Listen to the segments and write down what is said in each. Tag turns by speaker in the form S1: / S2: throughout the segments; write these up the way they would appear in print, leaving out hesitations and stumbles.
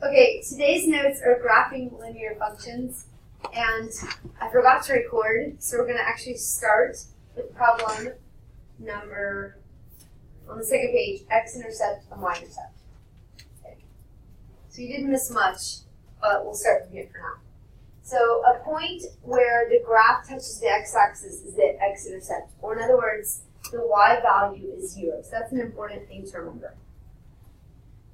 S1: Okay, today's notes are graphing linear functions, and I forgot to record, so we're going to actually start with problem number, on the second page, x-intercept and y-intercept. Okay. So you didn't miss much, but we'll start from here for now. So a point where the graph touches the x-axis is the x-intercept, or in other words, the y value is 0. So that's an important thing to remember.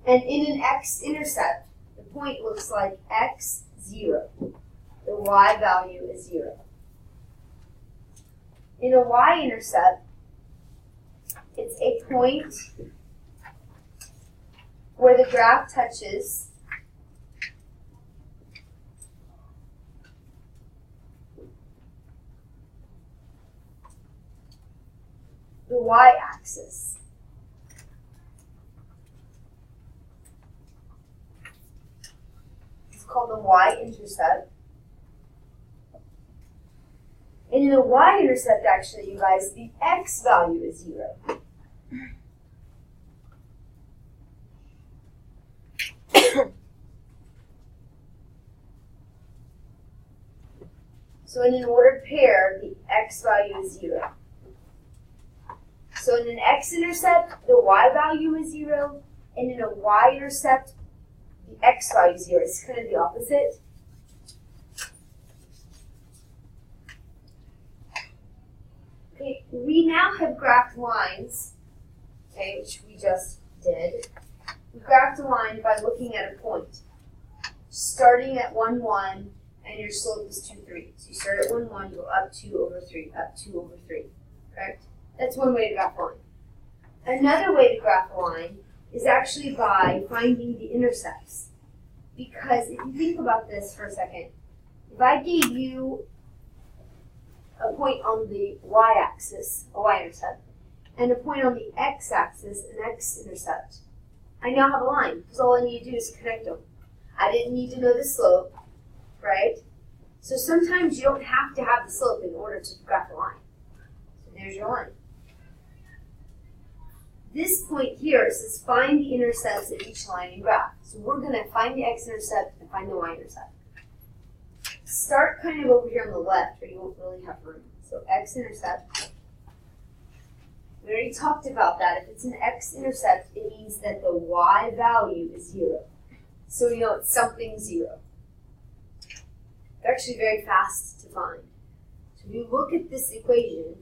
S1: And in an x-intercept, the point looks like x, 0. The y value is 0. In a y-intercept, it's a point where the graph touches the y-axis. It's called the y-intercept. And in the y-intercept, actually, you guys, the x value is 0. So in an ordered pair, the x value is 0. So in an x-intercept, the y value is 0, and in a y-intercept, the x value is 0. It's kind of the opposite. Okay, we now have graphed lines, okay, which we just did. We graphed a line by looking at a point, starting at 1, 1, and your slope is 2, 3. So you start at 1, 1, you go up 2 over 3, up 2 over 3, correct? That's one way to graph a line. Another way to graph a line is actually by finding the intercepts. Because if you think about this for a second, if I gave you a point on the y-axis, a y-intercept, and a point on the x-axis, an x-intercept, I now have a line, because all I need to do is connect them. I didn't need to know the slope, right? So sometimes you don't have to have the slope in order to graph a line. So there's your line. This point here says find the intercepts at each line and graph. So we're going to find the x-intercept and find the y-intercept. Start kind of over here on the left where you won't really have room. So x-intercept. We already talked about that. If it's an x-intercept, it means that the y value is 0. So we know it's something 0. They're actually very fast to find. So if you look at this equation,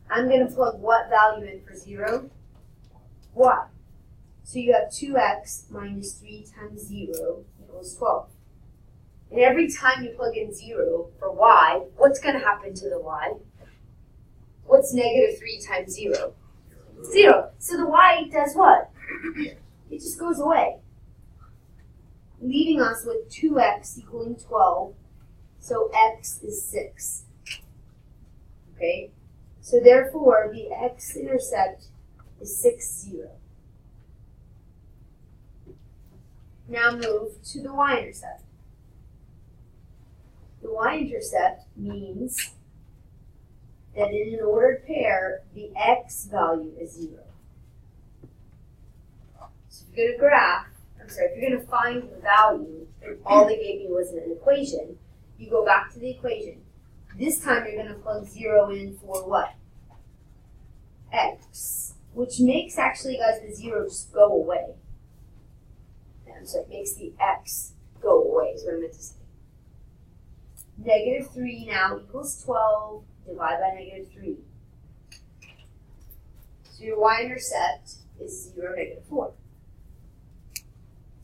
S1: I'm going to plug what value in for 0? Y. So you have 2x minus 3 times 0 equals 12. And every time you plug in 0 for y, what's going to happen to the y? What's negative 3 times 0? 0. So the y does what? It just goes away, leaving us with 2x equaling 12. So x is 6. Okay? So therefore, the x-intercept is 6, 0. Now move to the y-intercept. The y-intercept means that in an ordered pair, the x value is 0. So if you're going to graph, if you're going to find the value, and all they gave you was an equation, you go back to the equation. This time you're going to plug 0 in for what? X. Which makes, actually, guys, the 0 just go away. So it makes the x go away, is what I meant to say. Negative 3 now equals 12. Divide by negative 3. So your y-intercept is 0, negative 4.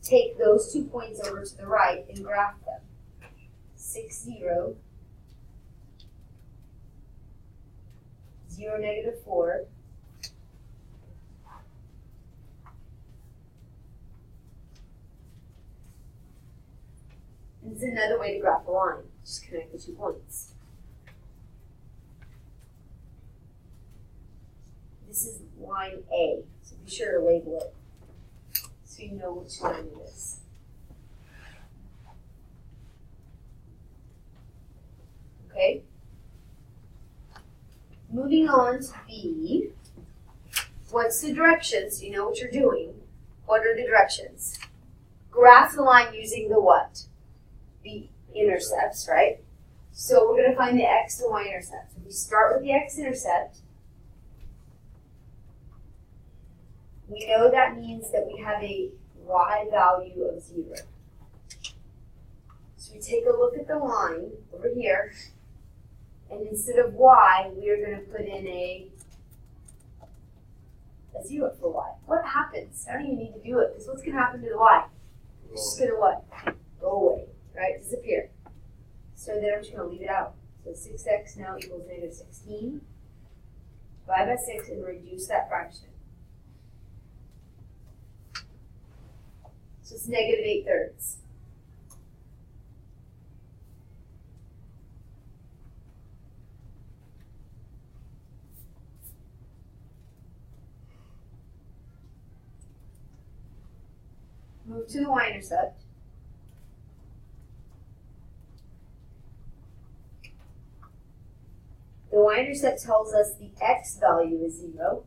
S1: Take those 2 points over to the right and graph them. 6, 0. 0, negative 4. This is another way to graph a line. Just connect the 2 points. This is line A, so be sure to label it so you know which line it is. Okay? Moving on to B, what's the directions? You know what you're doing. What are the directions? graph the line using the what? The intercepts, right? So we're going to find the x and y intercepts. If we start with the x-intercept, we know that means that we have a y value of 0. So we take a look at the line over here, and instead of y, we are going to put in a 0 for y. What happens? I don't even need to do it, because what's going to happen to the y? It's just going to what? Go away, right? Disappear. So then I'm just going to leave it out. So 6x now equals negative 16. Divide by 6 and reduce that fraction. So it's negative 8/3. Move to the y-intercept. The y-intercept tells us the x value is 0.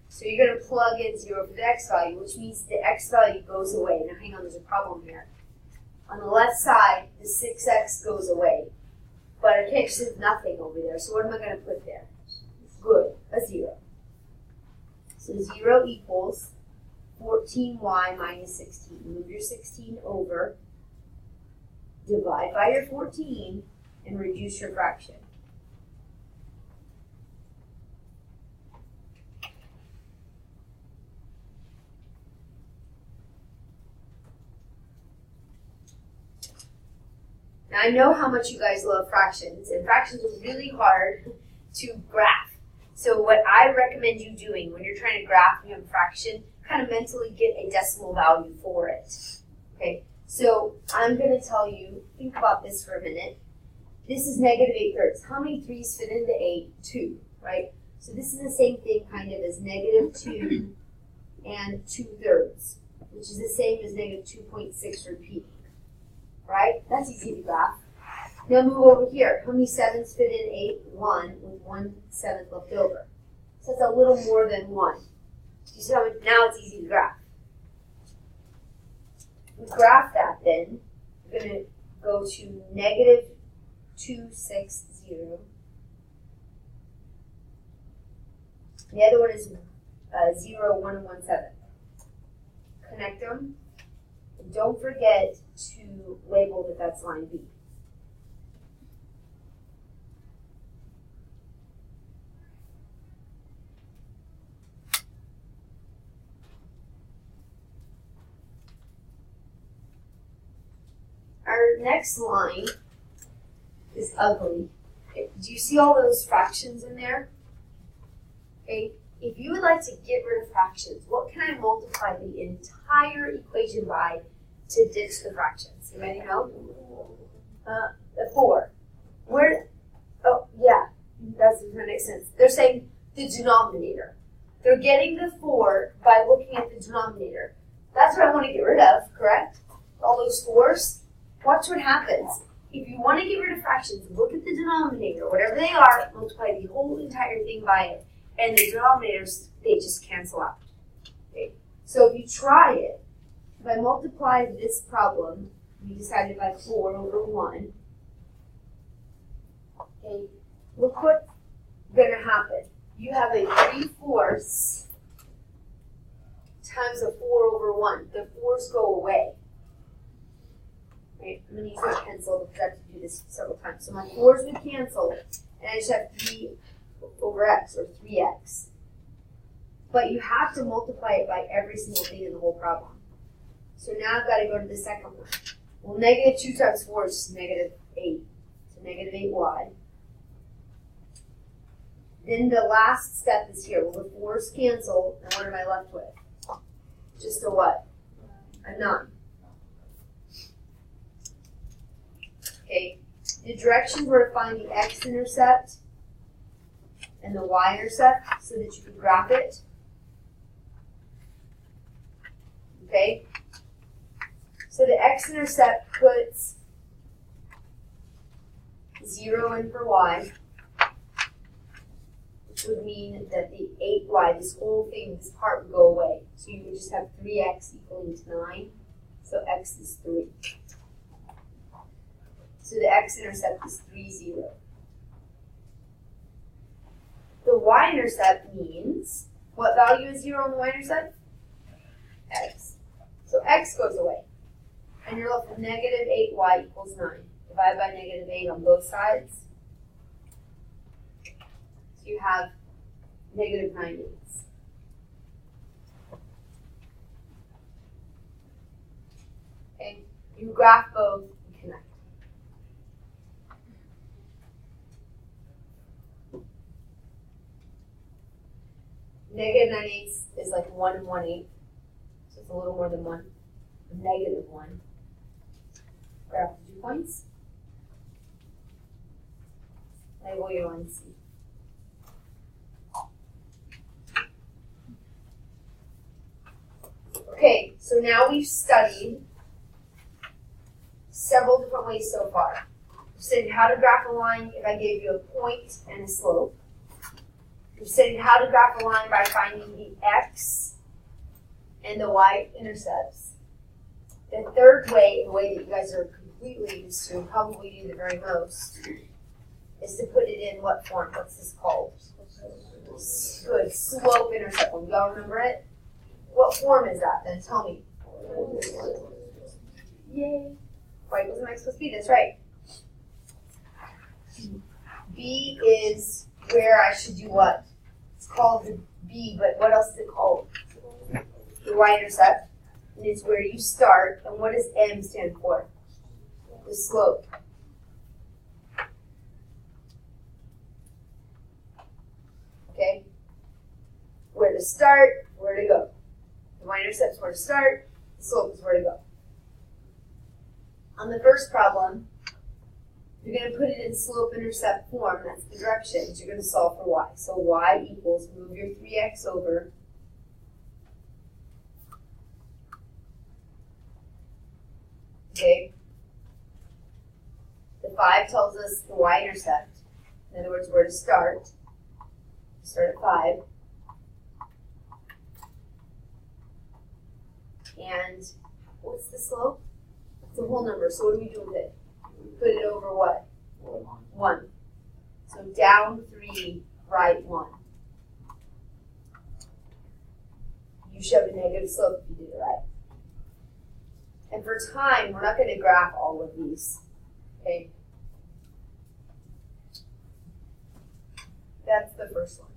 S1: So you're going to plug in 0 for the x value, which means the x value goes away. Now hang on, there's a problem here. On the left side, the 6x goes away. But I can't just have nothing over there. So what am I going to put there? Good, a 0. So 0 equals 14y minus 16. Move your 16 over, divide by your 14, and reduce your fraction. Now I know how much you guys love fractions, and fractions are really hard to graph. So what I recommend you doing when you're trying to graph a fraction, kind of mentally get a decimal value for it. Okay, so I'm going to tell you, think about this for a minute. This is negative 8/3. How many 3's fit into 8? 2, right? So this is the same thing kind of as negative 2 and 2/3, which is the same as negative 2.6 repeating, right? That's easy to graph. Now move over here. How many 7's fit in 8? 1, with 1/7 left over. So that's a little more than 1. You see how now it's easy to graph. We graph that then. We're going to go to negative 260. The other one is 0, 1, and 1/7. Connect them. And don't forget to label that that's line B. Our next line is ugly. Okay, do you see all those fractions in there? Okay, if you would like to get rid of fractions, what can I multiply the entire equation by to ditch the fractions? Anybody know? The 4. Where? Oh, yeah, that makes sense. They're saying the denominator. They're getting the 4 by looking at the denominator. That's what I want to get rid of, correct? All those 4's. Watch what happens. If you want to get rid of fractions, look at the denominator, whatever they are, multiply the whole entire thing by it, and the denominators, they just cancel out. Okay? So if you try it, if I multiply this problem, we decided by 4 over 1, okay, look what's going to happen. You have a 3/4 times a 4 over 1. The 4's go away. Right, I'm going to use my pencil because I have to do this several times. So my 4's would cancel, and I just have 3 over x, or 3x. But you have to multiply it by every single thing in the whole problem. So now I've got to go to the second one. Well, negative 2 times 4 is negative 8. So negative 8y. Then the last step is here. Well, the 4's cancel, and what am I left with? Just a what? A 9. Okay, the directions were to find the x-intercept and the y-intercept so that you could graph it. Okay, so the x-intercept puts 0 in for y, would mean that the 8y, this whole thing, this part would go away. So you would just have 3x equaling to 9. So x is 3. So the x-intercept is 3, 0. The y-intercept means, what value is 0 on the y-intercept? X. So x goes away. And you're left with negative 8y equals 9. Divide by negative 8 on both sides. So you have negative 9 eighths. Okay, you graph both and connect. Negative 9 eighths is like 1 and 1/8. So it's a little more than 1. Negative 1. Graph the 2 points. Label your line C. Okay, so now we've studied several different ways so far. We've studied how to graph a line if I gave you a point and a slope. We've studied how to graph a line by finding the x and the y-intercepts. The third way, the way that you guys are completely used to and probably do the very most, is to put it in what form? What's this called? Good, slope-intercept form. Do y'all remember it? What form is that then? Tell me. Yay. Right, wasn't I supposed to be? That's right. B is where I should do what? It's called the B, but what else is it called? The y-intercept. And it's where you start. And what does M stand for? The slope. Okay? Where to start, where to go. The y-intercept is where to start, the slope is where to go. On the first problem, you're going to put it in slope-intercept form, that's the directions. You're going to solve for y. So y equals, move your 3x over. Okay? The 5 tells us the y-intercept. In other words, where to start. Start at 5. And what's the slope? It's a whole number. So what do we do with it? We put it over what? 1. So down 3, right 1. You showed a negative slope if you did it right. And for time, we're not going to graph all of these. Okay? That's the first one.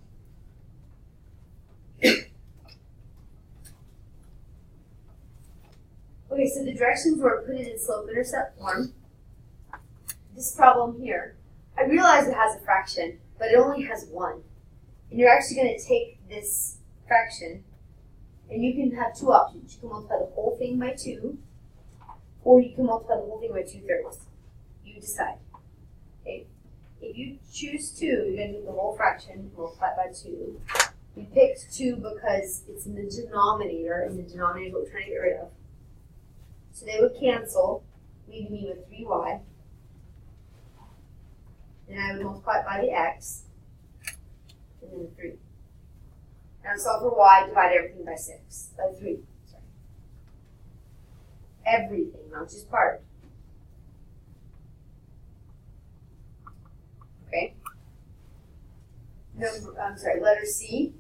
S1: Okay, so the directions were put in slope-intercept form. This problem here, I realize it has a fraction, but it only has 1. And you're actually going to take this fraction, and you can have 2 options. You can multiply the whole thing by 2, or you can multiply the whole thing by 2/3. You decide. Okay? If you choose 2, you're going to do the whole fraction, multiply it by 2. We picked 2 because it's in the denominator, and the denominator is what we're trying to get rid of. So they would cancel, leaving me with 3y. And I would multiply it by the x, and then 3. Now to solve for y, divide everything by 3. Sorry. Everything, not just part. Okay. Letter C.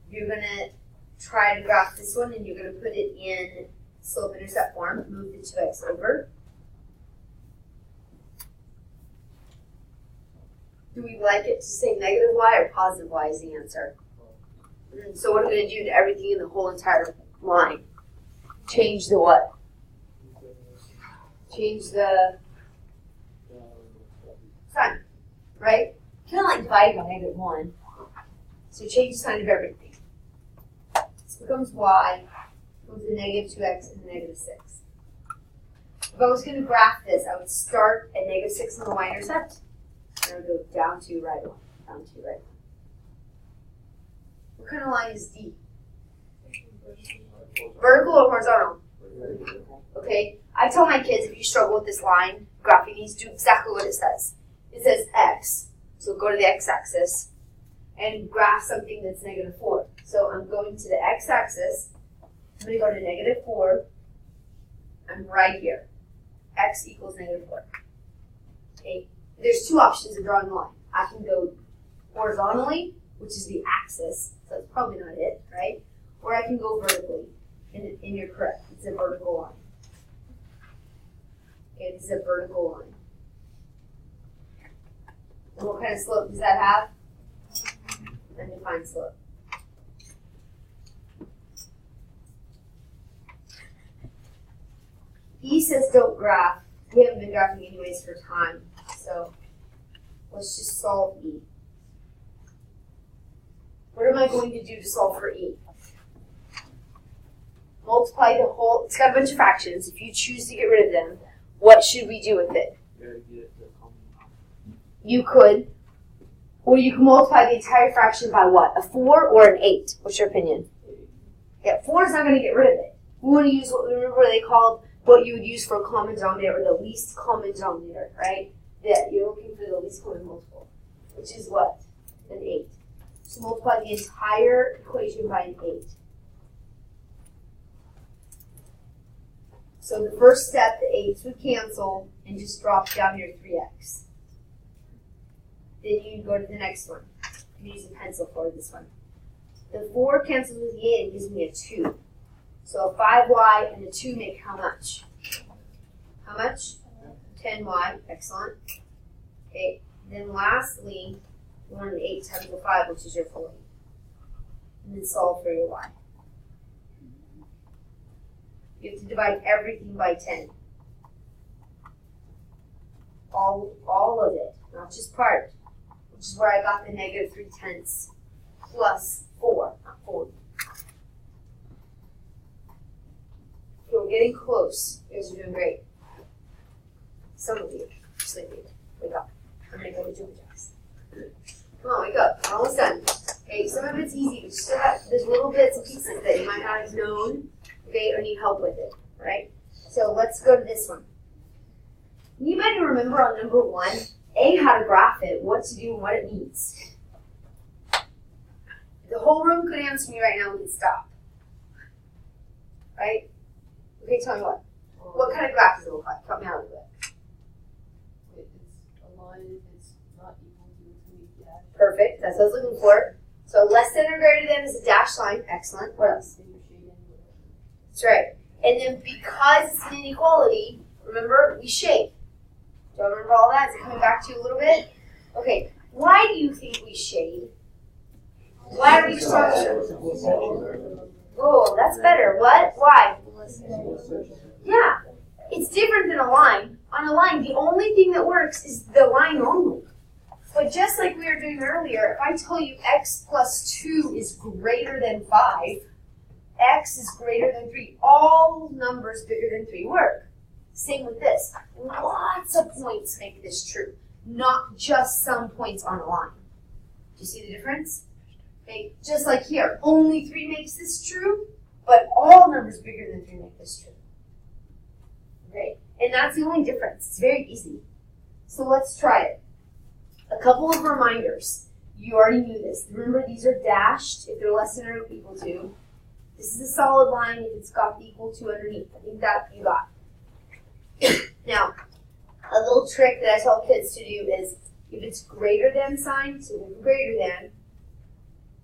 S1: You're going to try to graph this one, and you're going to put it in slope-intercept form. Move the 2x over. Do we like it to say negative y or positive y is the answer? So what are we going to do to everything in the whole entire line? Change the what? Change the sign, right? Kind of like dividing by -1. So change the sign of everything. This becomes y, becomes a negative 2x and a negative 6. If I was going to graph this, I would start at negative 6 on the y-intercept, and I would go down 2, right 1, down 2, right 1. What kind of line is D? Vertical or horizontal? Okay. I tell my kids, if you struggle with this line, graphing these, do exactly what it says. It says x. So go to the x-axis and graph something that's negative 4. So I'm going to the x-axis. I'm going to go to negative 4. I'm right here. X equals negative 4. Okay. There's two options of drawing a line. I can go horizontally, which is the axis, so that's probably not it, right? Or I can go vertically, and you're correct. It's a vertical line. Okay, this is a vertical line. And what kind of slope does that have? Undefined slope. E says don't graph. We haven't been graphing anyways for time, so let's just solve E. What am I going to do to solve for E? Multiply the whole, it's got a bunch of fractions. If you choose to get rid of them, what should we do with it? You could, or you can multiply the entire fraction by what? A 4 or an 8? What's your opinion? Yeah, 4 is not going to get rid of it. We want to use what, remember what they called what you would use for a common denominator, or the least common denominator, right? Yeah, you're looking for the least common multiple, which is what? An 8. So multiply the entire equation by an 8. So the first step, the 8's would cancel and just drop down your 3x. Then you go to the next one. I'm using a pencil for this one. The 4 cancels with the 8 and gives me a 2. So a 5y and a 2 make how much? How much? 10y. Excellent. Okay. Then lastly, you want an 8 times the 5, which is your 40. And then solve for your y. You have to divide everything by 10. All of it, not just part. Which is where I got the negative 3/10 plus 4, not 40. Okay, we're getting close. You guys are doing great. Some of you are sleeping. Wake up. I'm going to go to Jumbo Jacks. Come on, wake up. We're almost done. Okay, some of it's easy, but you still have, there's little bits and pieces that you might not have known, okay, or need help with it, right? So let's go to this one. You might remember on number 1, A, how to graph it, what to do, and what it means. The whole room could answer me right now and could stop. Right? Okay, tell me what. What kind of graph does it look like? Help me out a little bit.
S2: It's a line if it's not equal to a dash.
S1: Perfect. That's what I was looking for. So less than or greater than is a dashed line. Excellent. What else? That's right. And then because it's an inequality, remember, we shade. Do you remember all that? Is it coming back to you a little bit? Okay. Why do you think we shade? Why are we structured? Oh, that's better. What? Why? Yeah. It's different than a line. On a line, the only thing that works is the line only. But just like we were doing earlier, if I tell you x plus 2 is greater than 5, x is greater than 3, all numbers bigger than 3 work. Same with this. Lots of points make this true, not just some points on a line. Do you see the difference? Okay, just like here, only 3 makes this true, but all numbers bigger than 3 make this true. Okay, and that's the only difference. It's very easy. So let's try it. A couple of reminders. You already knew this. Remember, these are dashed if they're less than or equal to. This is a solid line if it's got the equal to underneath. I think that you got. Now, a little trick that I tell kids to do is if it's greater than sign, so greater than,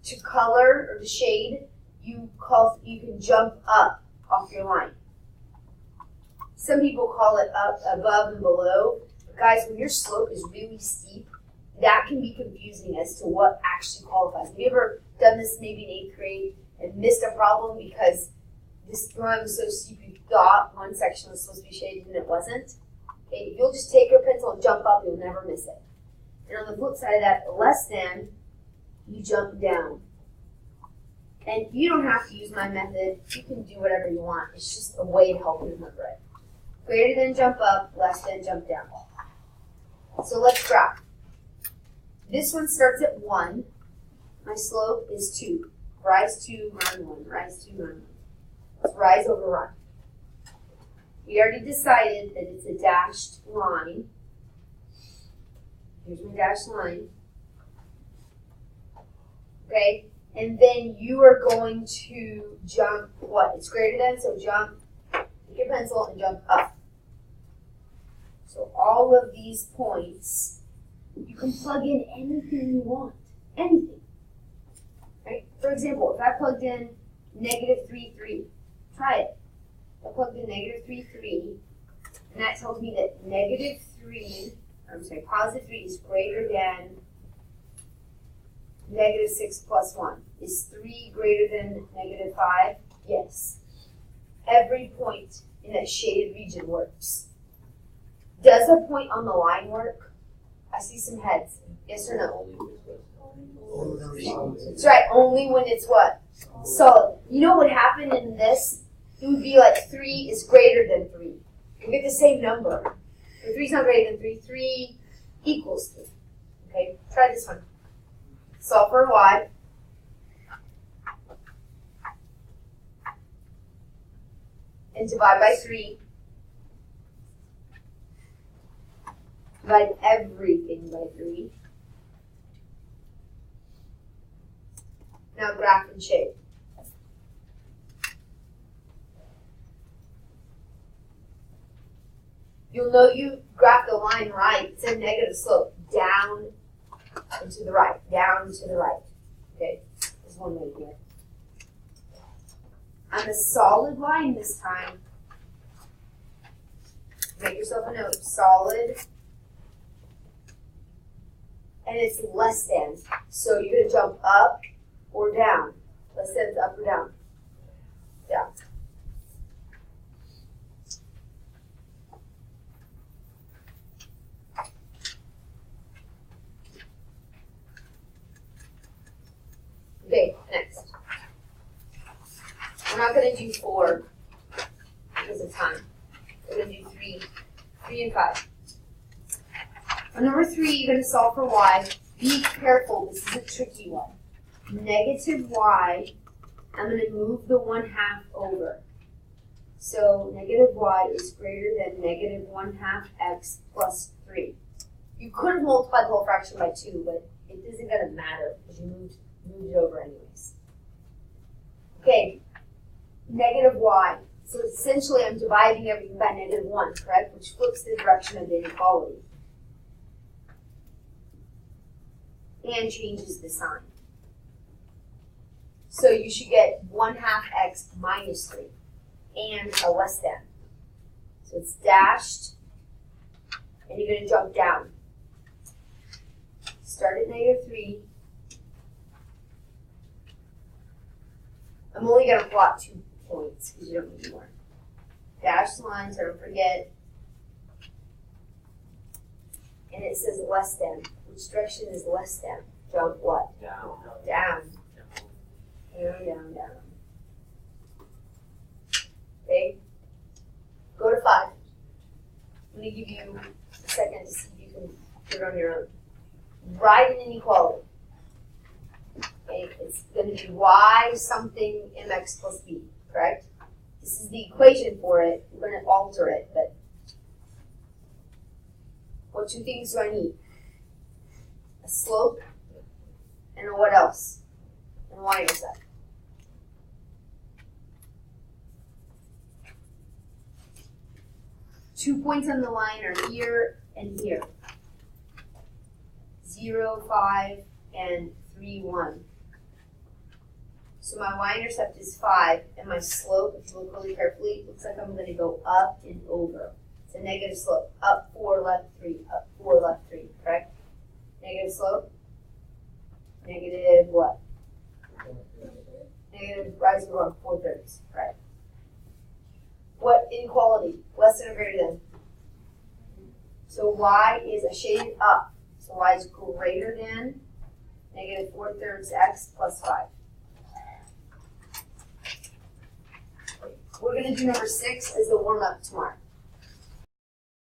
S1: to color or to shade, you can jump up off your line. Some people call it up, above, and below. But guys, when your slope is really steep, that can be confusing as to what actually qualifies. Have you ever done this maybe in 8th grade and missed a problem because this line was so steep you thought one section was supposed to be shaded and it wasn't? Okay, if you'll just take your pencil and jump up, you'll never miss it. And on the flip side of that, less than, you jump down. And you don't have to use my method. You can do whatever you want. It's just a way to help you remember it. Greater than, jump up. Less than, jump down. So let's graph. This one starts at 1. My slope is 2. Rise 2, run 1. Rise 2, run 1. Let's rise over run. We already decided that it's a dashed line. Here's my dashed line. okay? And then you are going to jump what? It's greater than, so jump, take your pencil and jump up. So all of these points, you can plug in anything you want, anything. Right? For example, if I plugged in negative 3, 3, try it. I plugged in negative 3, 3, and that tells me that positive 3 is greater than negative 6 plus 1. Is 3 greater than negative 5? Yes. Every point in that shaded region works. Does a point on the line work? I see some heads. Yes or no? That's right, only when it's what? Solid. You know what would happen in this? It would be like 3 is greater than 3. You get the same number. If 3 is not greater than 3, 3 equals 3. Okay, try this one. Solve for y. And divide by 3. Divide everything by 3. Now graph and shape. You'll know you graph the line right. It's a negative slope. Down and to the right. Down and to the right. Okay, there's one way here. On the solid line this time, make yourself a note. Solid. And it's less than. So you're going to jump up or down. Less than is up or down. Down. Okay, next. We're not going to do 4 because of time. We're going to do 3 and 5. On number 3, you're going to solve for y. Be careful, this is a tricky one. Negative y, I'm going to move the 1/2 over. So negative y is greater than negative 1/2 x plus 3. You could have multiplied the whole fraction by 2, but it isn't going to matter because you moved it over anyways. Okay, negative y. So essentially I'm dividing everything by negative 1, correct? Which flips the direction of the inequality. And changes the sign. So you should get 1/2 x minus 3 and a less than. So it's dashed, and you're going to jump down. Start at negative 3. I'm only going to plot 2 points because you don't need more. Dashed line, so don't forget. And it says less than. Which direction is less than? Jump what?
S3: Down.
S1: Down. Down, down, down. Okay? Go to 5. I'm going to give you a second to see if you can do it on your own. Write an inequality. Okay? It's going to be y something mx plus b, correct? This is the equation for it. We're going to alter it, but what 2 things do I need? A slope and a what else? And y-intercept. Two points on the line are here and here. 0, 5, and 3, 1. So my y-intercept is 5, and my slope, if you look really carefully, looks like I'm going to go up and over. It's a negative slope. Up 4, left 3, up 4, left 3, correct? Negative slope. Negative what? Negative rise and run 4/3, right? What inequality? Less than or greater than? So y is a shade up. So y is greater than negative 4/3 x plus 5. We're going to do number 6 as the warm-up tomorrow.